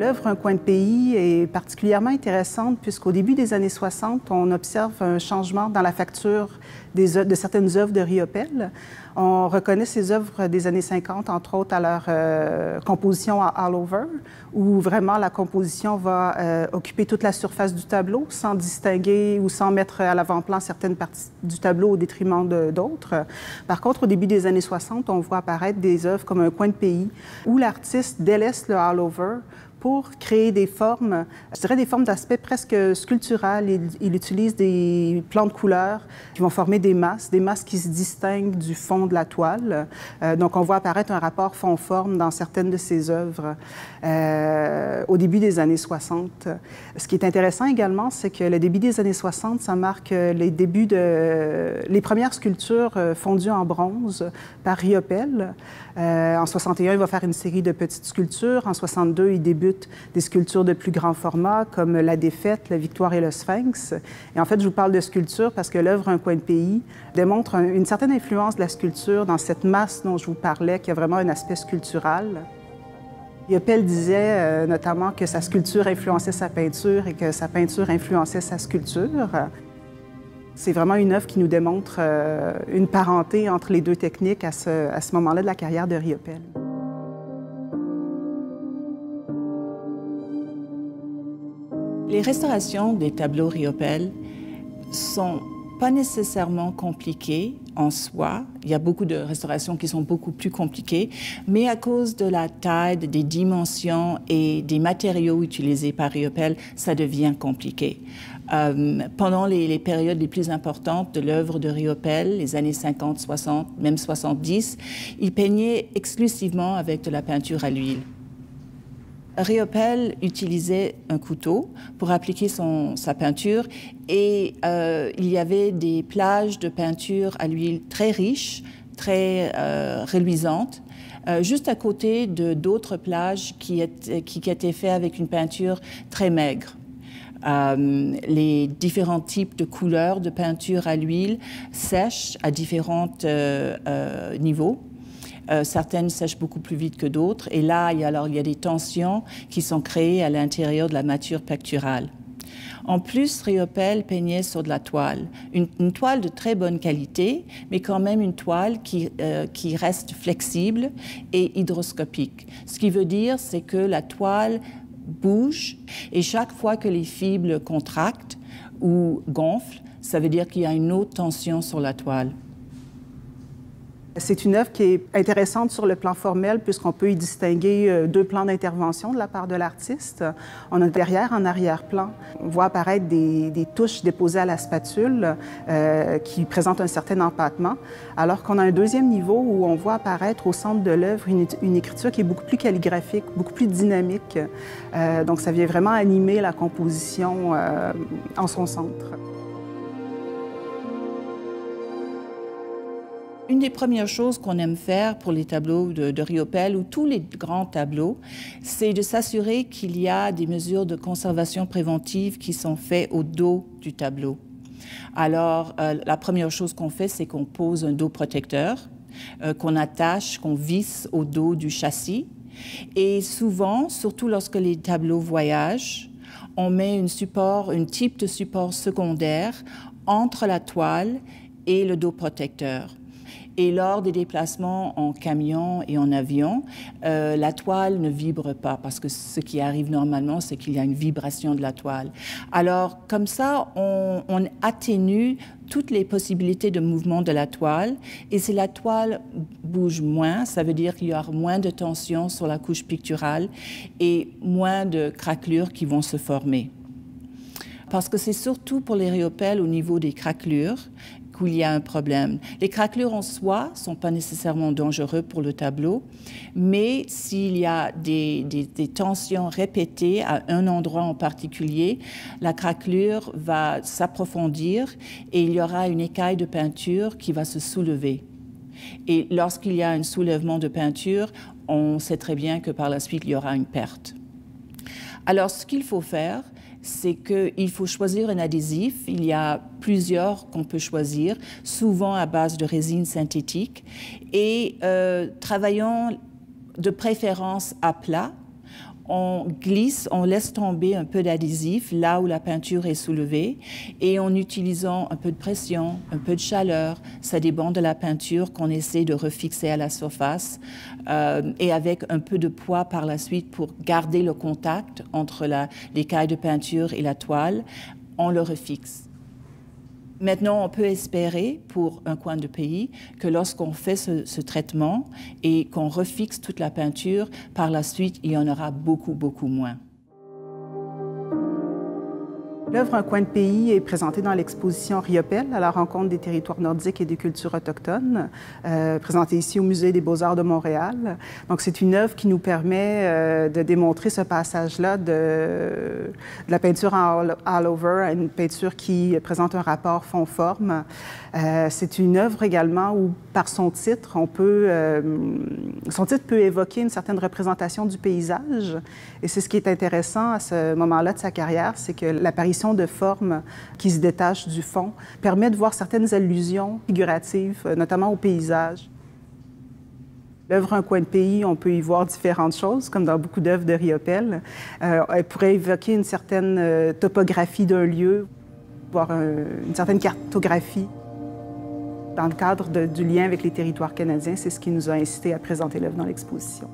L'œuvre Un coin de pays est particulièrement intéressante puisqu'au début des années 60, on observe un changement dans la facture de certaines œuvres de Riopelle. On reconnaît ces œuvres des années 50, entre autres à leur composition à all over, où vraiment la composition va occuper toute la surface du tableau sans distinguer ou sans mettre à l'avant-plan certaines parties du tableau au détriment d'autres. Par contre, au début des années 60, on voit apparaître des œuvres comme Un coin de pays, où l'artiste délaisse le all over pour créer des formes, je dirais des formes d'aspect presque sculptural. Il utilise des plans de couleurs qui vont former des masses qui se distinguent du fond de la toile. Donc, on voit apparaître un rapport fond-forme dans certaines de ses œuvres au début des années 60. Ce qui est intéressant également, c'est que le début des années 60, ça marque les débuts les premières sculptures fondues en bronze par Riopelle. En 61, il va faire une série de petites sculptures. En 62, il débute des sculptures de plus grand format, comme La Défaite, La Victoire et le Sphinx. Et en fait, je vous parle de sculpture parce que l'œuvre Un coin de pays démontre une certaine influence de la sculpture dans cette masse dont je vous parlais, qui a vraiment un aspect sculptural. Riopelle disait notamment que sa sculpture influençait sa peinture et que sa peinture influençait sa sculpture. C'est vraiment une œuvre qui nous démontre une parenté entre les deux techniques à ce moment-là de la carrière de Riopelle. Les restaurations des tableaux Riopelle sont pas nécessairement compliquées en soi. Il y a beaucoup de restaurations qui sont beaucoup plus compliquées, mais à cause de la taille, des dimensions et des matériaux utilisés par Riopelle, ça devient compliqué. Pendant les périodes les plus importantes de l'œuvre de Riopelle, les années 50, 60, même 70, il peignait exclusivement avec de la peinture à l'huile. Riopelle utilisait un couteau pour appliquer sa peinture et il y avait des plages de peinture à l'huile très riches, très reluisantes, juste à côté d'autres plages qui étaient faites avec une peinture très maigre. Les différents types de couleurs de peinture à l'huile sèchent à différents niveaux. Certaines sèchent beaucoup plus vite que d'autres. Et là, il y a des tensions qui sont créées à l'intérieur de la matière picturale. En plus, Riopelle peignait sur de la toile. Une toile de très bonne qualité, mais quand même une toile qui reste flexible et hygroscopique. Ce qui veut dire, c'est que la toile bouge et chaque fois que les fibres contractent ou gonflent, ça veut dire qu'il y a une autre tension sur la toile. C'est une œuvre qui est intéressante sur le plan formel puisqu'on peut y distinguer deux plans d'intervention de la part de l'artiste. On a derrière, en arrière-plan, on voit apparaître des touches déposées à la spatule qui présentent un certain empâtement, alors qu'on a un deuxième niveau où on voit apparaître au centre de l'œuvre une écriture qui est beaucoup plus calligraphique, beaucoup plus dynamique. Donc ça vient vraiment animer la composition en son centre. Une des premières choses qu'on aime faire pour les tableaux de Riopelle ou tous les grands tableaux, c'est de s'assurer qu'il y a des mesures de conservation préventive qui sont faites au dos du tableau. Alors, la première chose qu'on fait, c'est qu'on pose un dos protecteur, qu'on attache, qu'on visse au dos du châssis. Et souvent, surtout lorsque les tableaux voyagent, on met un type de support secondaire entre la toile et le dos protecteur. Et lors des déplacements en camion et en avion, la toile ne vibre pas parce que ce qui arrive normalement, c'est qu'il y a une vibration de la toile. Alors, comme ça, on atténue toutes les possibilités de mouvement de la toile. Et si la toile bouge moins, ça veut dire qu'il y aura moins de tension sur la couche picturale et moins de craquelures qui vont se former. Parce que c'est surtout pour les Riopelle au niveau des craquelures qu'il y a un problème. Les craquelures en soi ne sont pas nécessairement dangereux pour le tableau, mais s'il y a des tensions répétées à un endroit en particulier, la craquelure va s'approfondir et il y aura une écaille de peinture qui va se soulever. Et lorsqu'il y a un soulèvement de peinture, on sait très bien que par la suite, il y aura une perte. Alors, ce qu'il faut faire, c'est qu'il faut choisir un adhésif. Il y a plusieurs qu'on peut choisir, souvent à base de résine synthétique. Et travaillons de préférence à plat. on glisse, on laisse tomber un peu d'adhésif là où la peinture est soulevée et en utilisant un peu de pression, un peu de chaleur, ça dépend de la peinture qu'on essaie de refixer à la surface et avec un peu de poids par la suite pour garder le contact entre l'écaille de peinture et la toile, on le refixe. Maintenant, on peut espérer pour un coin de pays que lorsqu'on fait ce traitement et qu'on refixe toute la peinture, par la suite, il y en aura beaucoup, beaucoup moins. L'œuvre Un coin de pays est présentée dans l'exposition Riopelle à la rencontre des territoires nordiques et des cultures autochtones, présentée ici au Musée des beaux-arts de Montréal. Donc, c'est une œuvre qui nous permet de démontrer ce passage-là de la peinture en all-over à une peinture qui présente un rapport fond-forme. C'est une œuvre également où, par son titre, son titre peut évoquer une certaine représentation du paysage. Et c'est ce qui est intéressant à ce moment-là de sa carrière, c'est que l'apparition de formes qui se détachent du fond permet de voir certaines allusions figuratives, notamment au paysage. L'œuvre Un coin de pays, on peut y voir différentes choses, comme dans beaucoup d'œuvres de Riopelle. Elle pourrait évoquer une certaine topographie d'un lieu, voire une certaine cartographie. Dans le cadre du lien avec les territoires canadiens, c'est ce qui nous a incité à présenter l'œuvre dans l'exposition.